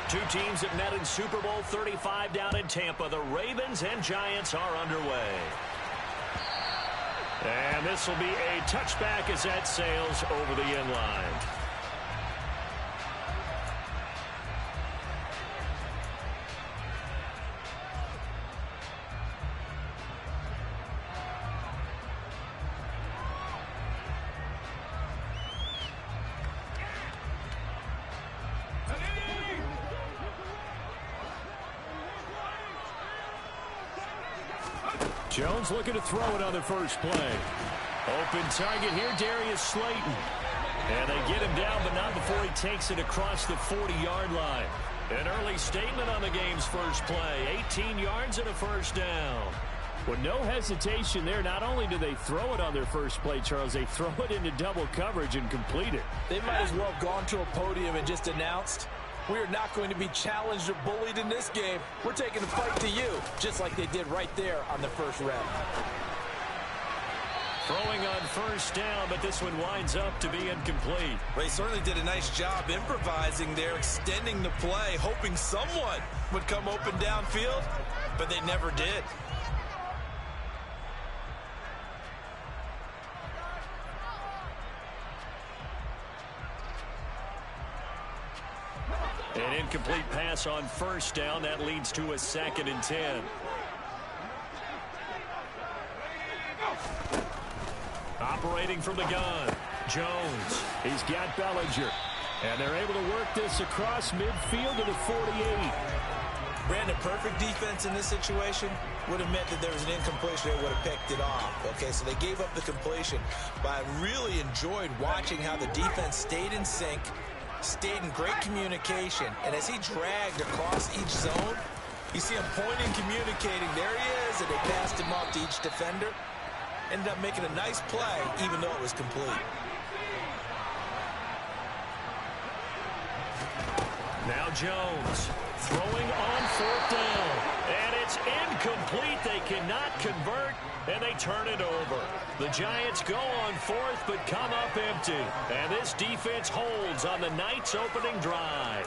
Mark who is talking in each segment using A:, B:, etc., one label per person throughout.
A: Two teams that met in Super Bowl 35 down in Tampa. The Ravens and Giants are underway. And this will be a touchback as that sails over the end line. Jones looking to throw it on the first play. Open target here, Darius Slayton. And they get him down, but not before he takes it across the 40-yard line. An early statement on the game's first play. 18 yards and a first down.
B: With no hesitation there, not only do they throw it on their first play, Charles, they throw it into double coverage and complete it.
C: They might as well have gone to a podium and just announced, we are not going to be challenged or bullied in this game. We're taking the fight to you, just like they did right there on the first rep.
A: Throwing on first down, but this one winds up to be incomplete.
C: Well, he certainly did a nice job improvising there, extending the play, hoping someone would come open downfield, but they never did.
A: An incomplete pass on first down. That leads to a 2nd and 10. Operating from the gun, Jones. He's got Bellinger. And they're able to work this across midfield to the 48.
C: Brandon, perfect defense in this situation would have meant that there was an incompletion. They would have picked it off. Okay, so they gave up the completion. But I really enjoyed watching how the defense stayed in sync, stayed in great communication, and as he dragged across each zone, you see him pointing, communicating. There he is, and they passed him off to each defender. Ended up making a nice play, even though it was complete.
A: Now Jones throwing on 4th down, and it's incomplete. They cannot convert, and they turn it over. The Giants go on 4th, but come up empty. And this defense holds on the night's opening drive.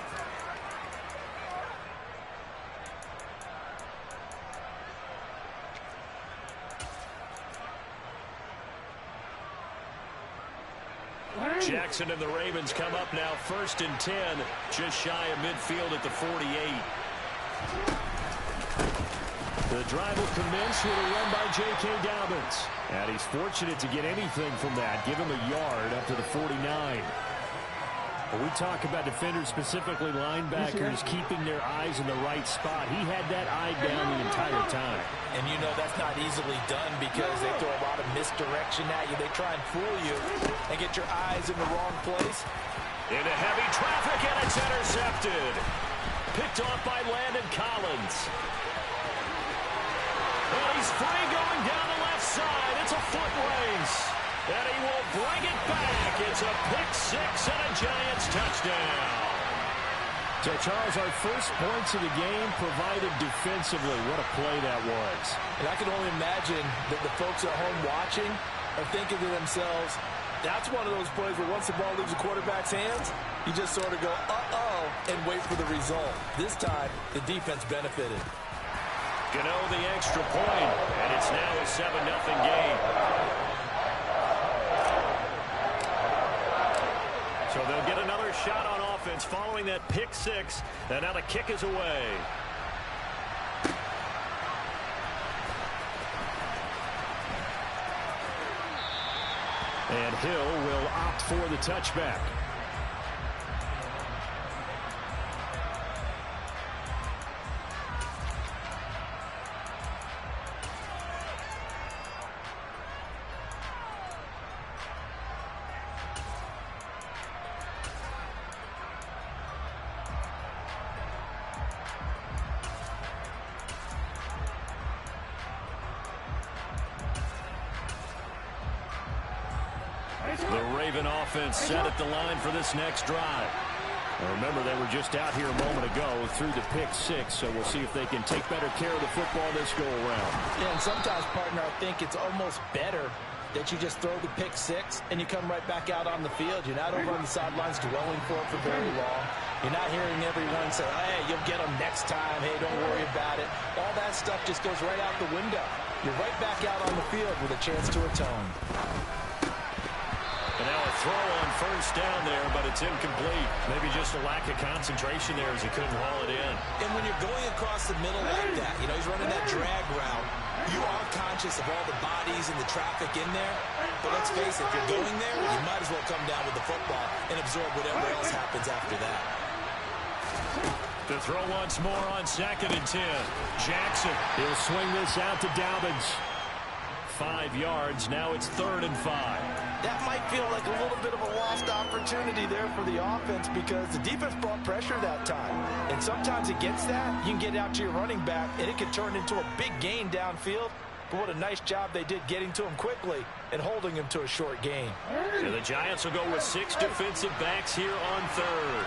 A: Jackson and the Ravens come up now 1st and 10, just shy of midfield at the 48. The drive will commence with a run by J.K. Dobbins. And he's fortunate to get anything from that. Give him a yard up to the 49. When we talk about defenders, specifically linebackers, keeping their eyes in the right spot, he had that eye down the entire time.
C: And you know that's not easily done because they throw a lot of misdirection at you. They try and fool you and get your eyes in the wrong place.
A: Into heavy traffic, and it's intercepted. Picked off by Landon Collins. And he's free going down the left side. It's a foot race. And he will bring it back. It's a pick-6 and a Giants touchdown.
B: So, Charles, our first points of the game provided defensively. What a play that was.
C: And I can only imagine that the folks at home watching are thinking to themselves, that's one of those plays where once the ball leaves the quarterback's hands, you just sort of go, uh-oh, and wait for the result. This time, the defense benefited.
A: Gano the extra point, and it's now a 7-0 game. So they'll get another shot on offense following that pick-6, and now the kick is away. And Hill will opt for the touchback. The Raven offense set at the line for this next drive. Now remember, they were just out here a moment ago through the pick-6, so we'll see if they can take better care of the football this go-around.
C: Yeah, and sometimes, partner, I think it's almost better that you just throw the pick-6 and you come right back out on the field. You're not over on the sidelines dwelling for it for very long. You're not hearing everyone say, hey, you'll get them next time. Hey, don't worry about it. All that stuff just goes right out the window. You're right back out on the field with a chance to atone.
B: And now a throw on first down there, but it's incomplete. Maybe just a lack of concentration there as he couldn't haul it in.
C: And when you're going across the middle like that, you know, he's running that drag route, you are conscious of all the bodies and the traffic in there. But let's face it, if you're going there, you might as well come down with the football and absorb whatever else happens after that.
B: To throw once more on 2nd and 10. Jackson, he'll swing this out to Dobbins. 5 yards, now it's 3rd and 5.
C: That might feel like a little bit of a lost opportunity there for the offense because the defense brought pressure that time. And sometimes against that, you can get out to your running back, and it can turn into a big gain downfield. But what a nice job they did getting to him quickly and holding him to a short gain.
B: And the Giants will go with 6 defensive backs here on 3rd.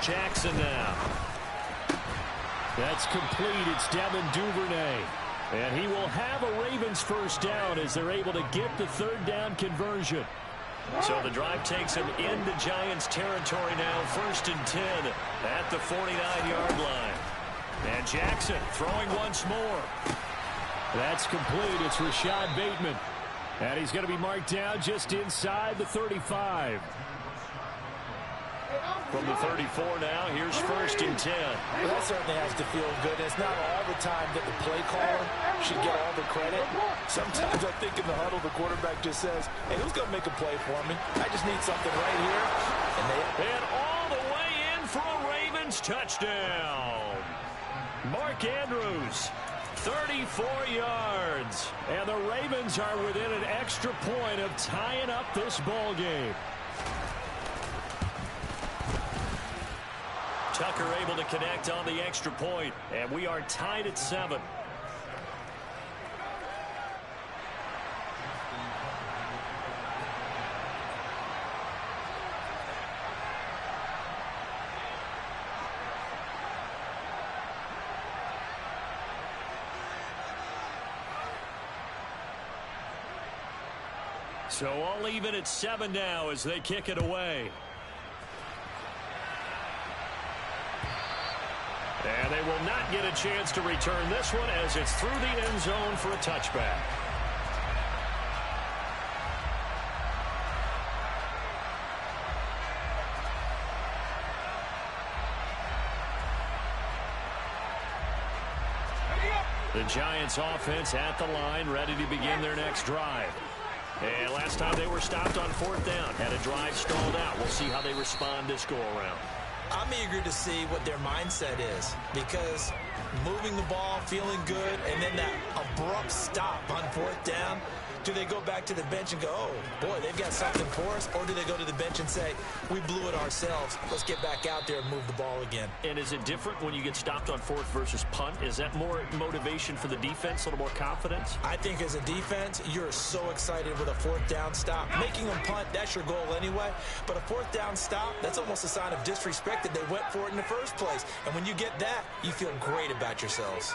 B: Jackson now. That's complete. It's Devin Duvernay. And he will have a Ravens first down as they're able to get the 3rd down conversion. So the drive takes him into Giants territory now. 1st and 10 at the 49-yard line. And Jackson throwing once more. That's complete. It's Rashad Bateman. And he's going to be marked down just inside the 35. From the 34 now, here's 1st and 10.
C: Well, that certainly has to feel good. It's not all the time that the play caller should get all the credit. Sometimes I think in the huddle, the quarterback just says, hey, who's going to make a play for me? I just need something right here.
B: And all the way in for a Ravens touchdown. Mark Andrews, 34 yards. And the Ravens are within an extra point of tying up this ball game. Tucker able to connect on the extra point, and we are tied at 7. So all even at 7 now as they kick it away. And they will not get a chance to return this one as it's through the end zone for a touchback. The Giants offense at the line, ready to begin their next drive. And last time they were stopped on 4th down, had a drive stalled out. We'll see how they respond this go-around.
C: I'm eager to see what their mindset is because moving the ball, feeling good, and then that abrupt stop on 4th down, do they go back to the bench and go, oh, boy, they've got something for us? Or do they go to the bench and say, we blew it ourselves. Let's get back out there and move the ball again.
B: And is it different when you get stopped on 4th versus punt? Is that more motivation for the defense, a little more confidence?
C: I think as a defense, you're so excited with a 4th down stop. Making them punt, that's your goal anyway. But a 4th down stop, that's almost a sign of disrespect that they went for it in the first place. And when you get that, you feel great about yourselves.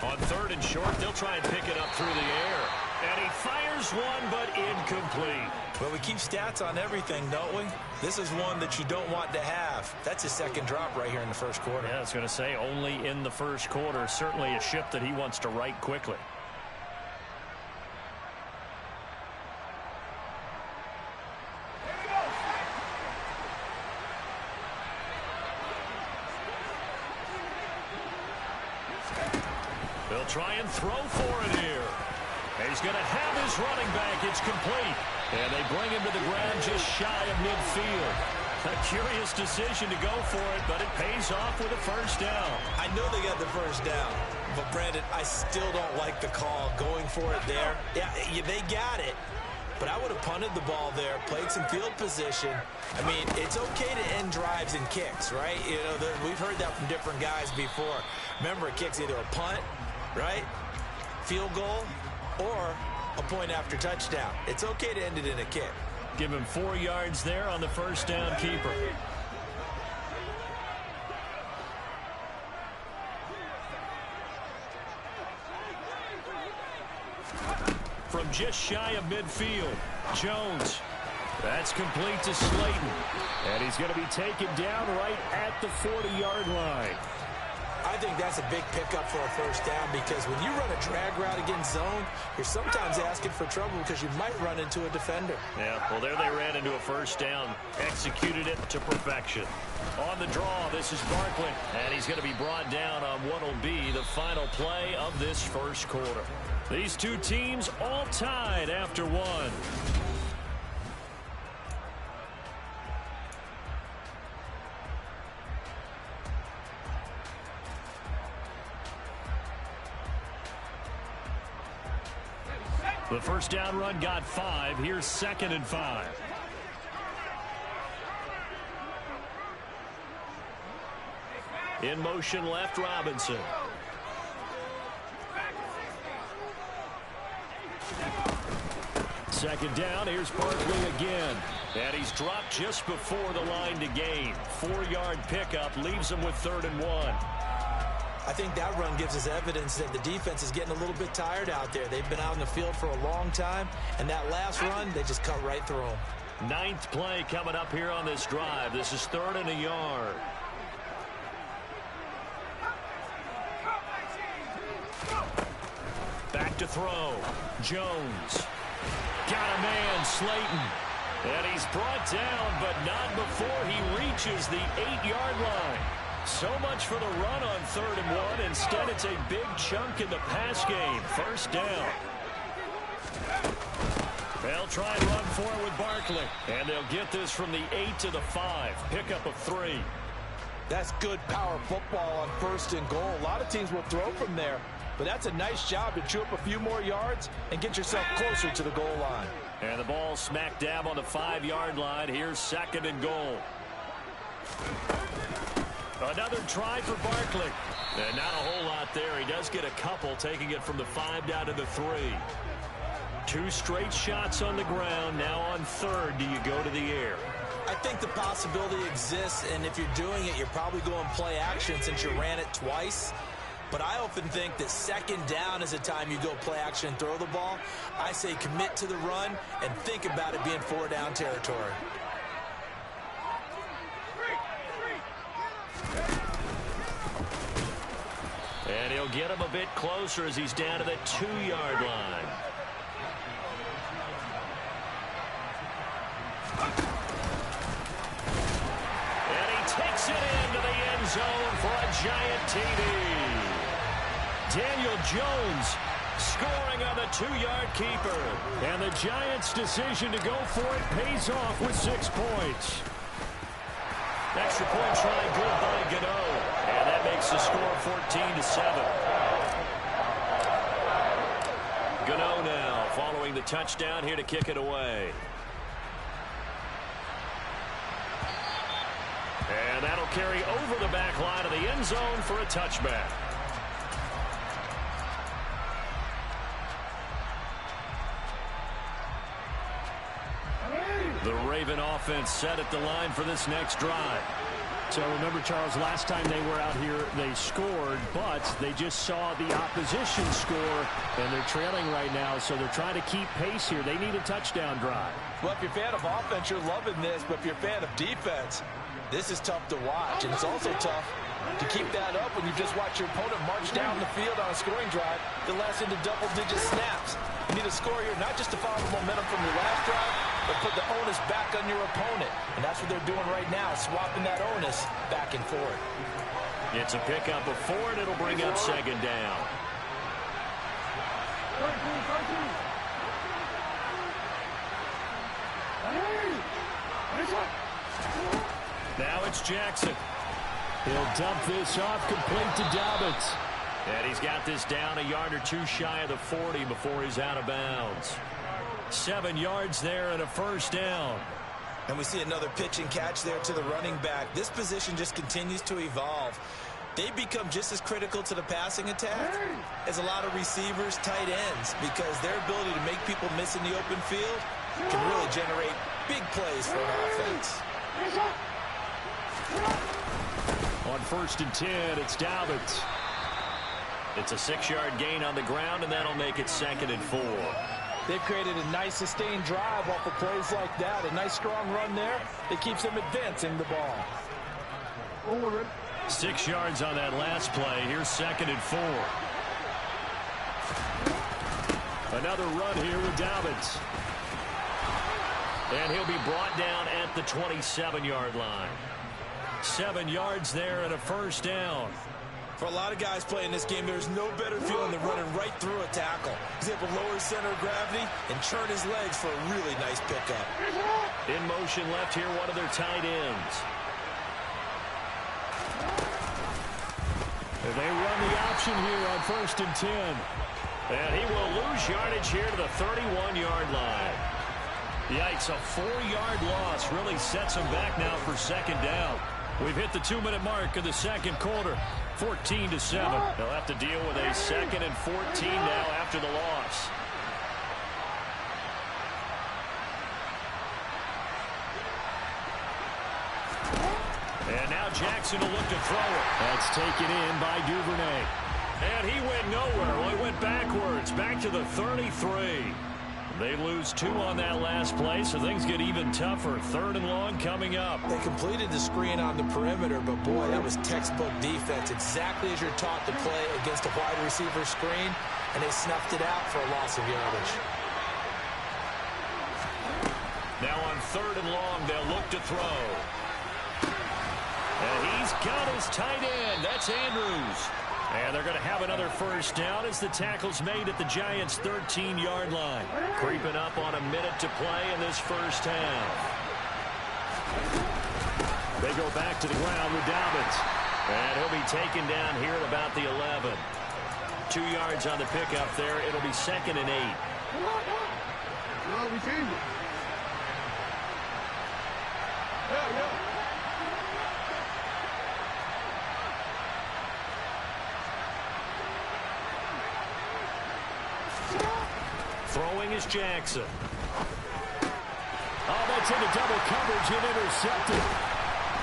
B: On 3rd and short, they'll try and pick it up through the air. And he fires one, but incomplete.
C: Well, we keep stats on everything, don't we? This is one that you don't want to have. That's his 2nd drop right here in the 1st quarter.
B: Yeah, I was going to say only in the 1st quarter. Certainly a ship that he wants to right quickly. They'll try and throw for it here. And he's going to have his running back. It's complete. And they bring him to the ground just shy of midfield. A curious decision to go for it, but it pays off with a 1st down.
C: I know they got the 1st down, but Brandon, I still don't like the call going for it there. Yeah, they got it. But I would have punted the ball there, played some field position. I mean, it's okay to end drives and kicks, right? You know, we've heard that from different guys before. Remember, a kick's either a punt, right, field goal, or a point after touchdown. It's okay to end it in a kick.
B: Give him 4 yards there on the 1st down keeper. from just shy of midfield. Jones. That's complete to Slayton.
A: And he's going to be taken down right at the 40-yard line.
C: I think that's a big pickup for a first down because when you run a drag route against zone, you're sometimes asking for trouble because you might run into a defender.
B: Yeah, well, there they ran into a first down. Executed it to perfection. On the draw, this is Barkley. And he's going to be brought down on what will be the final play of this first quarter. These two teams all tied after one. The first down run got 5. Here's 2nd and 5. In motion left, Robinson. Second down, here's Barkley again. And he's dropped just before the line to gain. 4-yard pickup leaves him with 3rd and 1.
C: I think that run gives us evidence that the defense is getting a little bit tired out there. They've been out in the field for a long time, and that last run, they just cut right through them.
B: 9th play coming up here on this drive. This is 3rd and a yard. Back to throw. Jones. Got a man, Slayton. And he's brought down, but not before he reaches the 8-yard line. So much for the run on 3rd and 1. Instead, it's a big chunk in the pass game. First down. They'll try and run for it with Barkley. And they'll get this from the 8 to the 5. Pickup of 3.
C: That's good power football on 1st and goal. A lot of teams will throw from there. But that's a nice job to chew up a few more yards and get yourself closer to the goal line.
B: And the ball smack dab on the 5-yard line. Here's 2nd and goal. Another try for Barkley. And not a whole lot there. He does get a couple, taking it from the 5 down to the 3. 2 straight shots on the ground. Now on 3rd, do you go to the air?
C: I think the possibility exists, and if you're doing it, you're probably going play action since you ran it twice. But I often think that 2nd down is a time you go play action and throw the ball. I say commit to the run and think about it being 4-down territory.
B: And he'll get him a bit closer as he's down to the 2-yard line. And he takes it into the end zone for a giant TD. Daniel Jones scoring on the 2-yard keeper.
A: And the Giants' decision to go for it pays off with 6 points.
B: Extra point try good by Gano. And that makes the score 14-7. Gano now following the touchdown here to kick it away. And that'll carry over the back line of the end zone for a touchback. The Raven offense set at the line for this next drive.
A: So remember, Charles, last time they were out here, they scored, but they just saw the opposition score, and they're trailing right now, so they're trying to keep pace here. They need a touchdown drive.
C: Well, if you're a fan of offense, you're loving this, but if you're a fan of defense, this is tough to watch, and it's also tough to keep that up when you just watch your opponent march down the field on a scoring drive that lasts into double-digit snaps. You need a score here, not just to follow the momentum from your last drive, but put the onus back on your opponent. And that's what they're doing right now, swapping that onus back and forth.
B: It's a pickup of 4, and it'll bring up 2nd down. Now it's Jackson.
A: He'll dump this off, complete to Dobbins.
B: And he's got this down a yard or 2 shy of the 40 before he's out of bounds. 7 yards there and a first down.
C: And we see another pitch and catch there to the running back. This position just continues to evolve. They become just as critical to the passing attack as a lot of receivers, tight ends, because their ability to make people miss in the open field can really generate big plays for an offense.
A: On 1st and 10, it's Dobbins.
B: It's a 6-yard gain on the ground, and that'll make it 2nd and 4.
C: They've created a nice sustained drive off of plays like that. A nice strong run there that keeps them advancing the ball.
B: 6 yards on that last play. Here's 2nd and 4.
A: Another run here with Dobbins.
B: And he'll be brought down at the 27-yard line. 7 yards there and a first down.
C: For a lot of guys playing this game, there's no better feeling than running right through a tackle. He's able to lower his center of gravity and churn his legs for a really nice pickup.
B: In motion left here, one of their tight ends.
A: And they run the option here on 1st and 10.
B: And he will lose yardage here to the 31-yard line. Yikes, a 4-yard loss really sets him back now for 2nd down. We've hit the 2-minute mark of the 2nd quarter. 14-7. They'll have to deal with a 2nd and 14 now after the loss. And now Jackson will look to throw it.
A: That's taken in by Duvernay.
B: And he went nowhere. Well, he went backwards, back to the 33. They lose 2 on that last play, so things get even tougher. 3rd and long coming up.
C: They completed the screen on the perimeter, but boy, that was textbook defense. Exactly as you're taught to play against a wide receiver screen, and they snuffed it out for a loss of yardage.
B: Now on 3rd and long, they'll look to throw. And he's got his tight end. That's Andrews. And they're going to have another first down as the tackle's made at the Giants' 13-yard line. Creeping up on a minute to play in this first half.
A: They go back to the ground with Dobbins.
B: And he'll be taken down here at about the 11. 2 yards on the pickup there. It'll be 2nd and 8. Throwing is Jackson.
A: Oh, that's into double coverage and intercepted.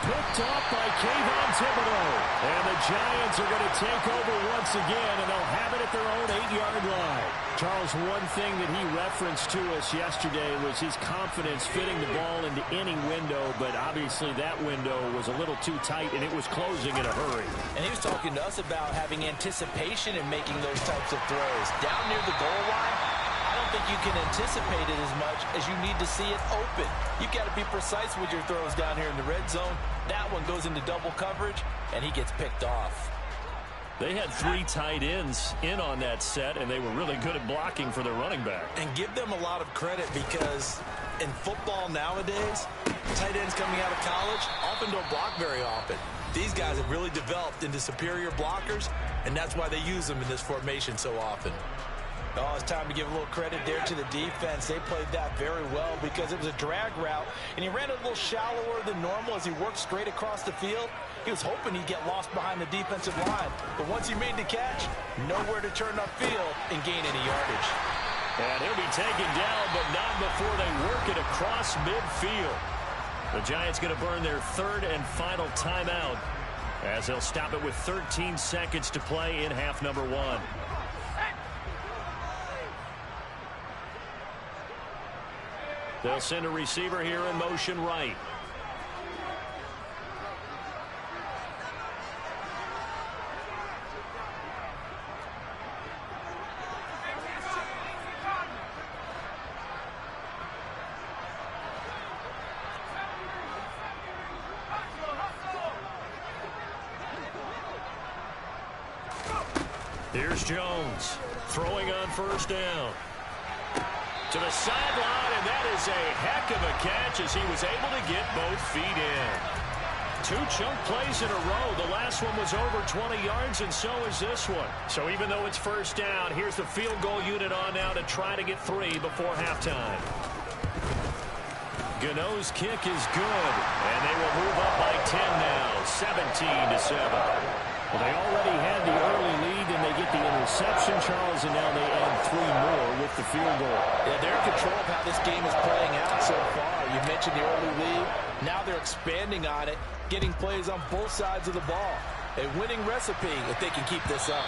A: Picked off by Kayvon Thibodeau. And the Giants are going to take over once again, and they'll have it at their own 8-yard line. Charles, one thing that he referenced to us yesterday was his confidence fitting the ball into any window, but obviously that window was a little too tight, and it was closing in a hurry.
C: And he was talking to us about having anticipation in making those types of throws. Down near the goal line, I don't think you can anticipate it as much as you need to see it open. You've got to be precise with your throws down here in the red zone. That one goes into double coverage, and he gets picked off.
B: They had 3 tight ends in on that set, and they were really good at blocking for their running back.
C: And give them a lot of credit because in football nowadays, tight ends coming out of college often don't block very often. These guys have really developed into superior blockers, and that's why they use them in this formation so often. Oh, it's time to give a little credit there to the defense. They played that very well because it was a drag route, and he ran a little shallower than normal as he worked straight across the field. He was hoping he'd get lost behind the defensive line, but once he made the catch, nowhere to turn upfield and gain any yardage.
B: And he'll be taken down, but not before they work it across midfield. The Giants going to burn their 3rd and final timeout as they'll stop it with 13 seconds to play in half number 1. They'll send a receiver here in motion right. Here's Jones throwing on first down. To the sideline, and that is a heck of a catch as he was able to get both feet in. 2 chunk plays in a row. The last one was over 20 yards, and so is this one. So even though it's first down, here's the field goal unit on now to try to get 3 before halftime. Gano's kick is good, and they will move up by 10 now, 17-7.
A: Well, they already had the early lead, and they get the interception, Charles, and now they add 3 more with the field goal.
C: Yeah, they're in control of how this game is playing out so far. You mentioned the early lead. Now they're expanding on it, getting plays on both sides of the ball. A winning recipe if they can keep this up.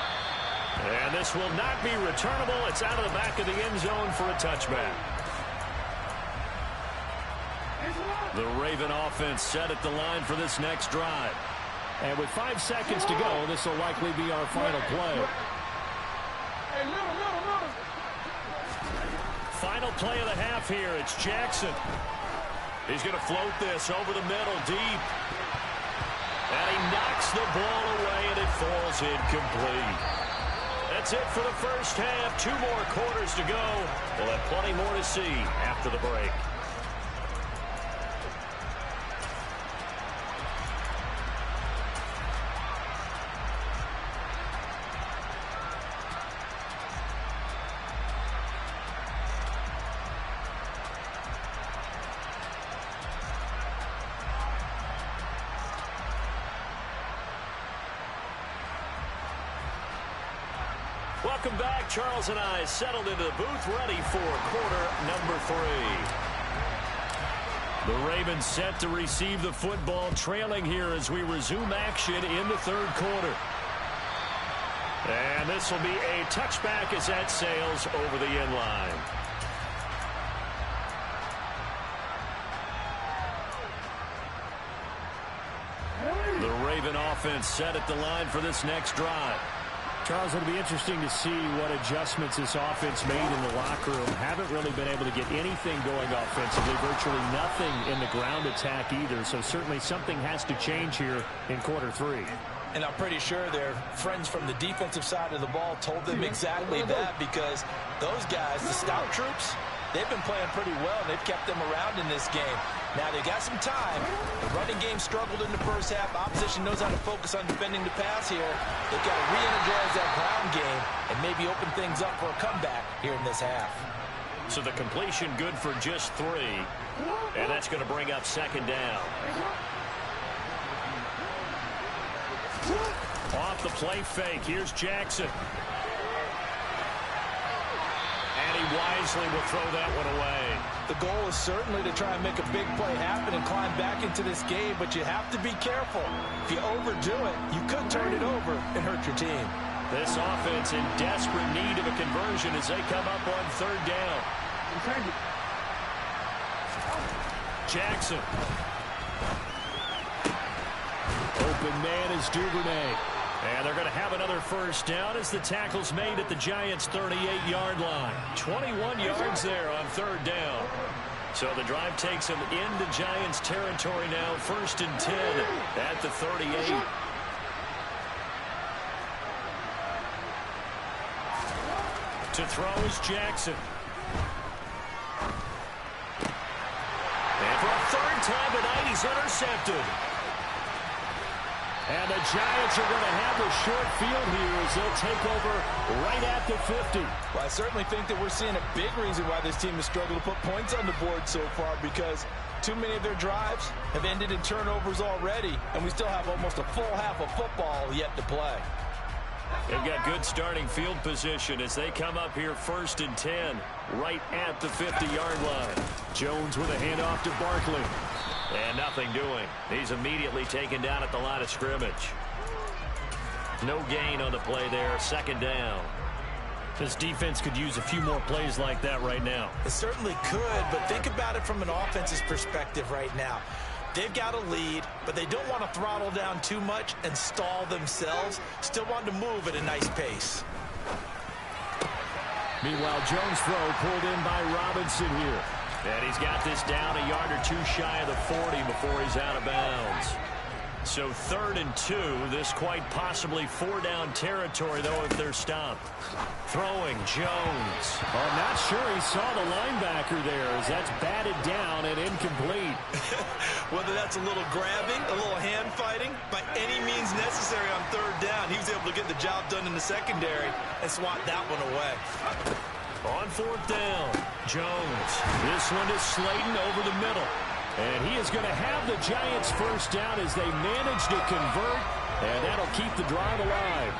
B: And this will not be returnable. It's out of the back of the end zone for a touchback. The Raven offense set at the line for this next drive.
A: And with 5 seconds to go, this will likely be our final play.
B: Final play of the half here. It's Jackson. He's going to float this over the middle, deep. And he knocks the ball away, and it falls incomplete. That's it for the first half. 2 more quarters to go. We'll have plenty more to see after the break. Welcome back. Charles and I settled into the booth, ready for quarter number 3. The Ravens set to receive the football, trailing here as we resume action in the third quarter. And this will be a touchback as that sails over the end line. The Raven offense set at the line for this next drive.
A: Charles, it'll be interesting to see what adjustments this offense made in the locker room. Haven't really been able to get anything going offensively, virtually nothing in the ground attack either. So certainly something has to change here in quarter 3.
C: And I'm pretty sure their friends from the defensive side of the ball told them exactly that, because those guys, the scout troops, they've been playing pretty well. They've kept them around in this game. Now, they got some time. The running game struggled in the first half. Opposition knows how to focus on defending the pass here. They've got to re-energize that ground game and maybe open things up for a comeback here in this half.
B: So the completion good for just 3. And that's going to bring up second down. Off the play fake. Here's Jackson. And he wisely will throw that one away.
C: The goal is certainly to try and make a big play happen and climb back into this game, but you have to be careful. If you overdo it, you could turn it over and hurt your team.
B: This offense in desperate need of a conversion as they come up on third down. Jackson.
A: Open man is Duvernay.
B: And they're going to have another first down as the tackle's made at the Giants' 38-yard line. 21 yards there on third down. So the drive takes them into Giants territory now. 1st and 10 at the 38. To throw is Jackson. And for a third time tonight, he's intercepted.
A: And the Giants are going to have a short field here as they'll take over right at the 50.
C: Well, I certainly think that we're seeing a big reason why this team has struggled to put points on the board so far, because too many of their drives have ended in turnovers already, and we still have almost a full half of football yet to play.
B: They've got good starting field position as they come up here 1st and 10 right at the 50-yard line.
A: Jones with a handoff to Barkley.
B: And nothing doing. He's immediately taken down at the line of scrimmage. No gain on the play there. 2nd down.
A: This defense could use a few more plays like that right now.
C: It certainly could, but think about it from an offense's perspective right now. They've got a lead, but they don't want to throttle down too much and stall themselves. Still want to move at a nice pace.
A: Meanwhile, Jones' throw pulled in by Robinson here.
B: And he's got this down a yard or 2 shy of the 40 before he's out of bounds. So 3rd and 2. This quite possibly 4-down territory, though, if they're stopped. Throwing, Jones.
A: I'm not sure he saw the linebacker there as that's batted down and incomplete.
C: Whether that's a little grabbing, a little hand fighting, by any means necessary on 3rd down, he was able to get the job done in the secondary and swat that one away.
B: On 4th down, Jones.
A: This one is Slayton over the middle. And he is going to have the Giants first down as they manage to convert, and that'll keep the drive alive.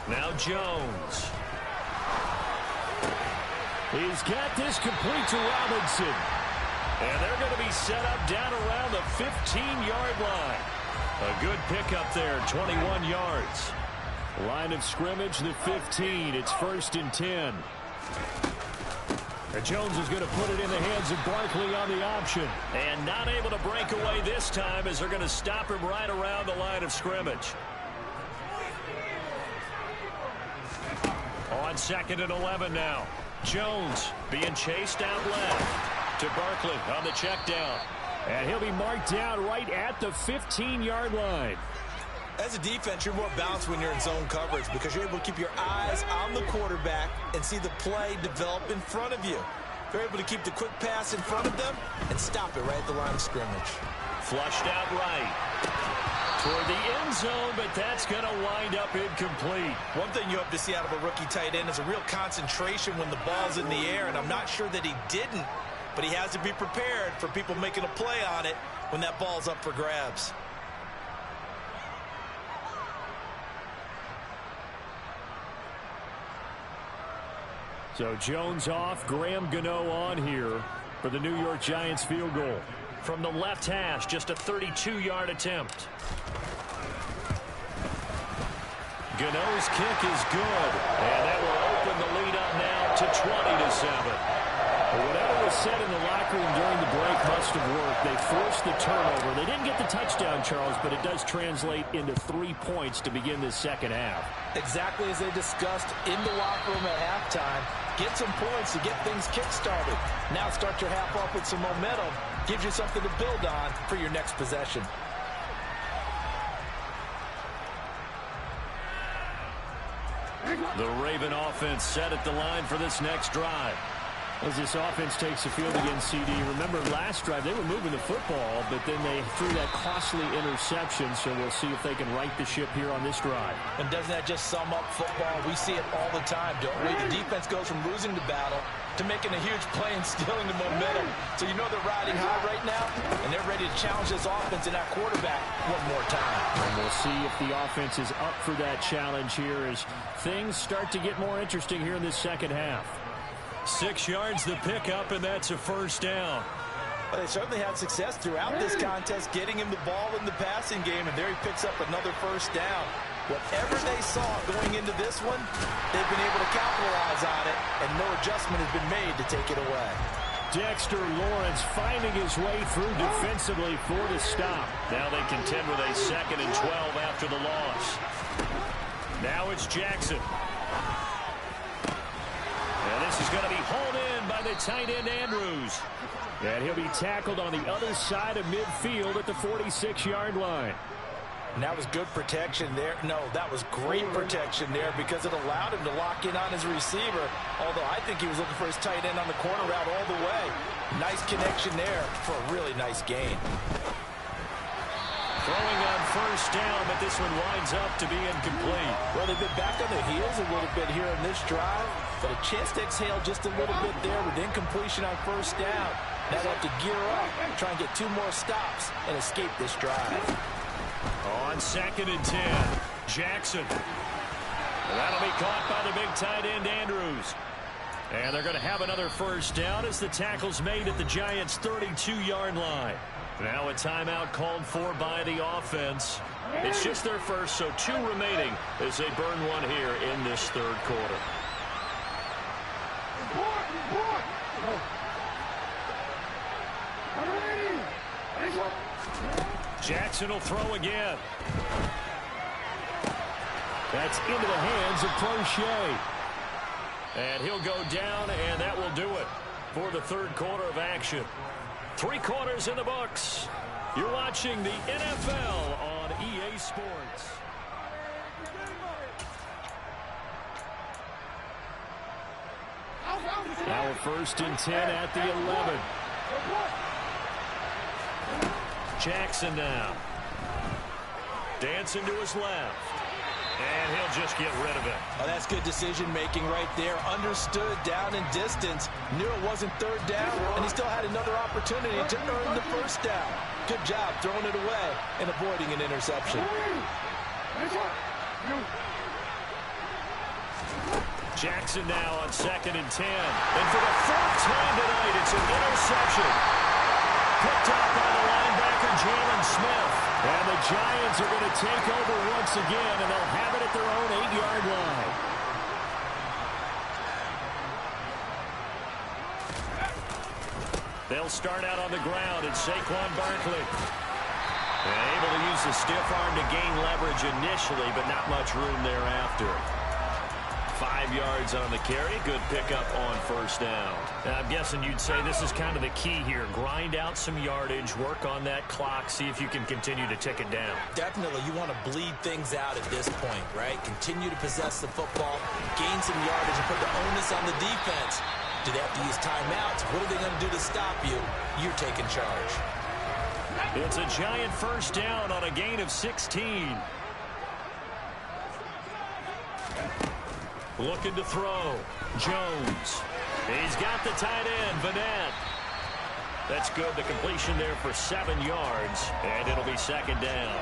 B: Now Jones.
A: He's got this complete to Robinson.
B: And they're going to be set up down around the 15-yard line. A good pickup there, 21 yards.
A: Line of scrimmage, the 15. It's 1st and 10. And Jones is going to put it in the hands of Barkley on the option.
B: And not able to break away this time as they're going to stop him right around the line of scrimmage. On 2nd and 11 now. Jones being chased out left to Barkley on the check down.
A: And he'll be marked down right at the 15-yard line.
C: As a defense, you're more balanced when you're in zone coverage because you're able to keep your eyes on the quarterback and see the play develop in front of you. You're able to keep the quick pass in front of them and stop it right at the line of scrimmage.
B: Flushed out right toward the end zone, but that's going to wind up incomplete.
C: One thing you hope to see out of a rookie tight end is a real concentration when the ball's in the air, and I'm not sure that he didn't, but he has to be prepared for people making a play on it when that ball's up for grabs.
A: So Jones off, Graham Gano on here for the New York Giants field goal.
B: From the left hash, just a 32-yard attempt. Gano's kick is good, and that will open the lead up now to 20-7.
A: Whatever was said in the locker room during the break must have worked. They forced the turnover. They didn't get the touchdown, Charles, but it does translate into 3 points to begin this second half.
C: Exactly as they discussed in the locker room at halftime. Get some points to get things kick-started. Now start your half off with some momentum. Gives you something to build on for your next possession.
B: The Raven offense set at the line for this next drive.
A: As this offense takes the field against CD, remember last drive they were moving the football, but then they threw that costly interception, so we'll see if they can right the ship here on this drive.
C: And doesn't that just sum up football? We see it all the time, don't we? The defense goes from losing the battle to making a huge play and stealing the momentum. So you know they're riding high right now, and they're ready to challenge this offense and that quarterback one more time.
A: And we'll see if the offense is up for that challenge here as things start to get more interesting here in this second half.
B: 6 yards the pickup, and that's a first down.
C: Well, they certainly had success throughout this contest getting him the ball in the passing game, and there he picks up another first down. Whatever they saw going into this one, they've been able to capitalize on it, and no adjustment has been made to take it away.
A: Dexter Lawrence finding his way through defensively for the stop.
B: Now they contend with a 2nd and 12 after the loss. Now it's Jackson. And this is going to be hauled in by the tight end Andrews.
A: And he'll be tackled on the other side of midfield at the 46-yard line.
C: And that was good protection there. No, that was great protection there because it allowed him to lock in on his receiver. Although I think he was looking for his tight end on the corner route all the way. Nice connection there for a really nice gain.
B: Throwing on first down, but this one winds up to be incomplete.
C: Well, they've been back on their heels a little bit here in this drive, but a chance to exhale just a little bit there with incompletion on first down. Now they have to gear up, try and get 2 more stops, and escape this drive.
B: On 2nd and 10, Jackson. And that'll be caught by the big tight end Andrews. And they're going to have another first down as the tackle's made at the Giants' 32-yard line. Now a timeout called for by the offense. It's just their first, so 2 remaining as they burn one here in this third quarter. Jackson will throw again.
A: That's into the hands of Crochet.
B: And he'll go down, and that will do it for the third quarter of action. 3 quarters in the books. You're watching the NFL on EA Sports.
A: Now a 1st and 10 at the 11.
B: Jackson now. Dancing to his left. And he'll just get rid of it.
C: Oh, that's good decision-making right there. Understood down and distance. Knew it wasn't 3rd down, and he still had another opportunity to earn the first down. Good job throwing it away and avoiding an interception.
B: Jackson now on 2nd and 10. And for the 4th time tonight, it's an interception. picked off by the linebacker, Jalen Smith.
A: And the Giants are going to take over once again, and they'll have it at their own 8-yard line.
B: They'll start out on the ground. It's Saquon Barkley. And able to use the stiff arm to gain leverage initially, but not much room thereafter. 5 yards on the carry. Good pickup on first down.
A: I'm guessing you'd say this is kind of the key here. Grind out some yardage, work on that clock, see if you can continue to tick it down.
C: Definitely, you want to bleed things out at this point, right? Continue to possess the football, gain some yardage, and put the onus on the defense. Do they have to use timeouts? What are they going to do to stop you? You're taking charge.
B: It's a Giant first down on a gain of 16. Looking to throw. Jones. He's got the tight end, Vanette. That's good. The completion there for 7 yards, and it'll be second down.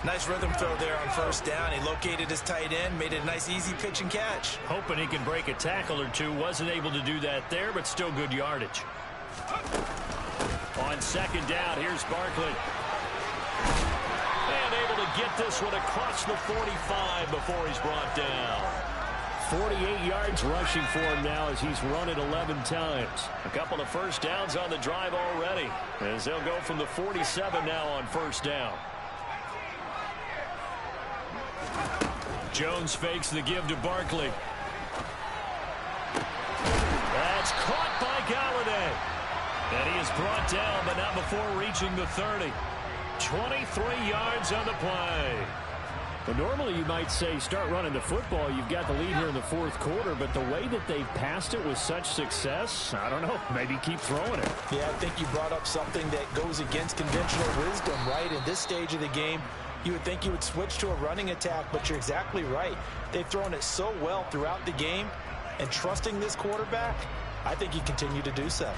C: Nice rhythm throw there on first down. He located his tight end, made it a nice, easy pitch and catch.
B: Hoping he can break a tackle or two. Wasn't able to do that there, but still good yardage. On second down, here's Barkley. And able to get this one across the 45 before he's brought down.
A: 48 yards rushing for him now as he's run it 11 times.
B: A couple of first downs on the drive already, as they'll go from the 47 now on first down.
A: Jones fakes the give to Barkley. That's caught by Galladay. And he is brought down, but not before reaching the 30. 23 yards on the play. Well, normally you might say start running the football. You've got the lead here in the fourth quarter, but the way that they've passed it with such success, I don't know, maybe keep throwing it.
C: Yeah, I think you brought up something that goes against conventional wisdom, right? In this stage of the game, you would think you would switch to a running attack, but you're exactly right. They've thrown it so well throughout the game, and trusting this quarterback, I think you continue to do so.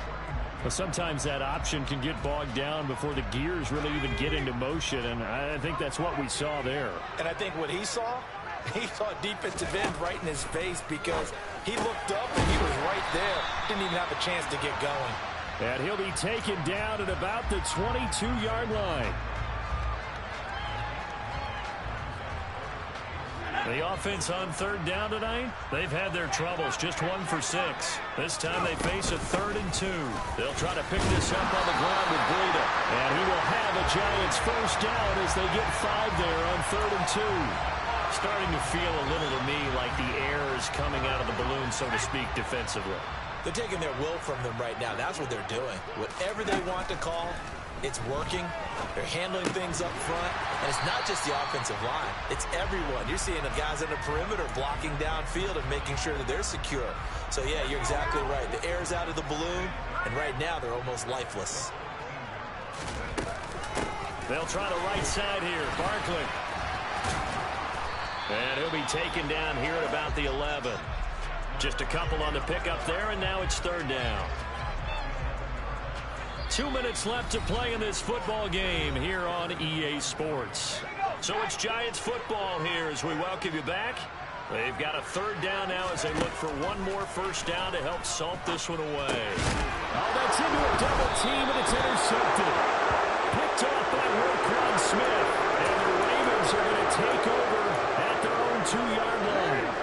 A: Well, sometimes that option can get bogged down before the gears really even get into motion, and I think that's what we saw there.
C: And I think what he saw a defensive end right in his face because he looked up and he was right there. Didn't even have a chance to get going.
A: And he'll be taken down at about the 22-yard line.
B: The offense on third down tonight, they've had their troubles, just 1 for 6. This time they face a 3rd and 2. They'll try to pick this up on the ground with Breida.
A: And he will have a Giants first down as they get 5 there on 3rd and 2.
B: Starting to feel a little to me like the air is coming out of the balloon, so to speak, defensively.
C: They're taking their will from them right now. That's what they're doing. Whatever they want to call, it's working. They're handling things up front. And it's not just the offensive line. It's everyone. You're seeing the guys on the perimeter blocking downfield and making sure that they're secure. So, yeah, you're exactly right. The air's out of the balloon, and right now they're almost lifeless.
B: They'll try the right side here. Barkley. And he'll be taken down here at about the 11. Just a couple on the pickup there, and now it's 3rd down. 2 minutes left to play in this football game here on EA Sports. So it's Giants football here as we welcome you back. They've got a 3rd down now as they look for one more first down to help salt this one away.
A: Oh, that's into a double team, and it's intercepted. Picked off by Roquan Smith. And the Ravens are going to take over at their own 2-yard line.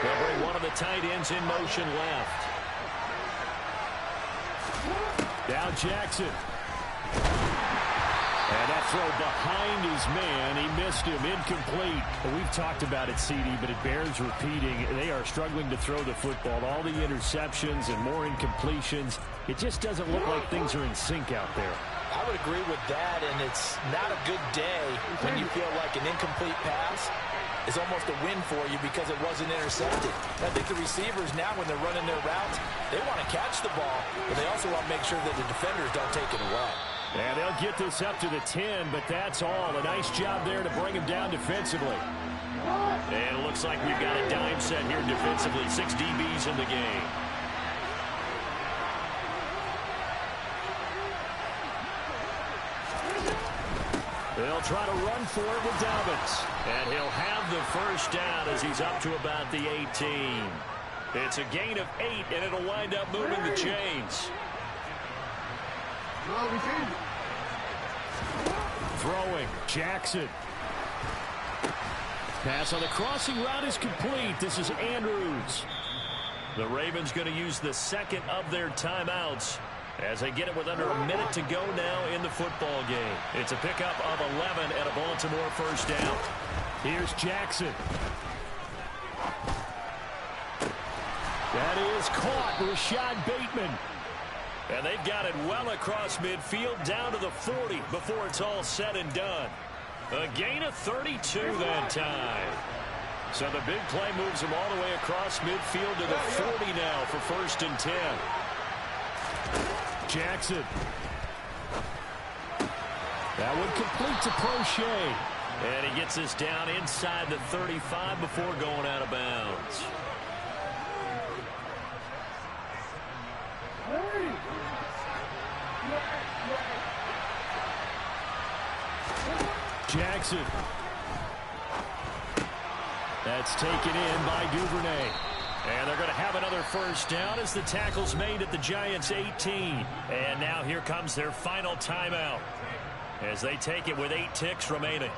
B: They'll bring one of the tight ends in motion left.
A: Now Jackson. And that throw behind his man. He missed him. Incomplete. Well, we've talked about it, CD, but it bears repeating. They are struggling to throw the football. All the interceptions and more incompletions. It just doesn't look like things are in sync out there.
C: I would agree with that, and it's not a good day when you feel like an incomplete pass is almost a win for you because it wasn't intercepted. I think the receivers now, when they're running their routes, they want to catch the ball, but they also want to make sure that the defenders don't take it away.
A: And they'll get this up to the 10, but that's all. A nice job there to bring him down defensively.
B: And it looks like we've got a dime set here defensively. 6 DBs in the game.
A: They'll try to run for it with Dobbins.
B: And he'll have the first down as he's up to about the 18. It's a gain of 8, and it'll wind up moving the chains.
A: Throwing, Jackson. Pass on the crossing route is complete. This is Andrews.
B: The Ravens going to use the second of their timeouts as they get it with under a minute to go now in the football game. It's a pickup of 11 and a Baltimore first down.
A: Here's Jackson. That is caught. Rashad Bateman.
B: And they've got it well across midfield down to the 40 before it's all said and done. A gain of 32 that time. So the big play moves them all the way across midfield to the 40 now for 1st and 10.
A: Jackson. That one complete to Prochet.
B: And he gets this down inside the 35 before going out of bounds.
A: Jackson. That's taken in by Duvernay.
B: And they're going to have another first down as the tackle's made at the Giants' 18. And now here comes their final timeout as they take it with 8 ticks remaining.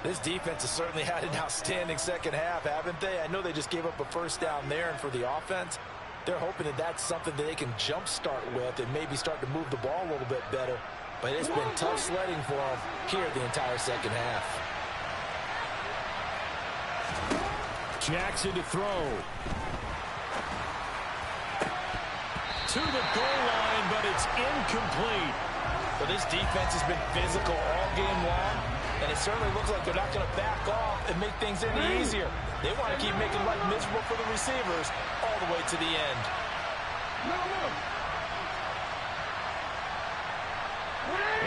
C: This defense has certainly had an outstanding second half, haven't they? I know they just gave up a first down there, and for the offense, they're hoping that that's something that they can jumpstart with and maybe start to move the ball a little bit better. But it's been tough sledding for them here the entire second half.
A: Jackson to throw.
B: To the goal line, but it's incomplete.
C: But this defense has been physical all game long, and it certainly looks like they're not going to back off and make things any easier. They want to keep making life miserable for the receivers all the way to the end.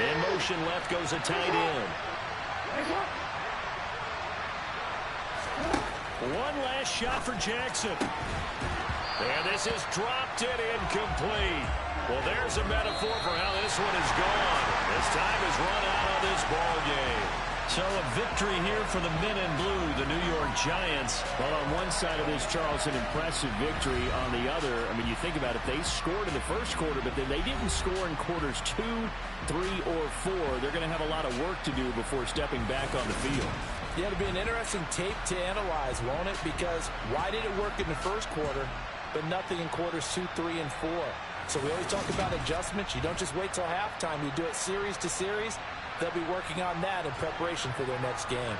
B: In motion left goes a tight end. One last shot for Jackson. And this is dropped and incomplete. Well, there's a metaphor for how this one is gone. This time is run out on this ball game. So a victory here for the men in blue, the New York Giants.
A: Well, on one side of this, Charles, an impressive victory. On the other, I mean, you think about it, they scored in the first quarter, but then they didn't score in quarters 2, 3, or 4. They're going to have a lot of work to do before stepping back on the field.
C: Yeah, it'll be an interesting tape to analyze, won't it? Because why did it work in the first quarter, but nothing in quarters 2, 3, and 4? So we always talk about adjustments. You don't just wait till halftime. You do it series to series. They'll be working on that in preparation for their next game.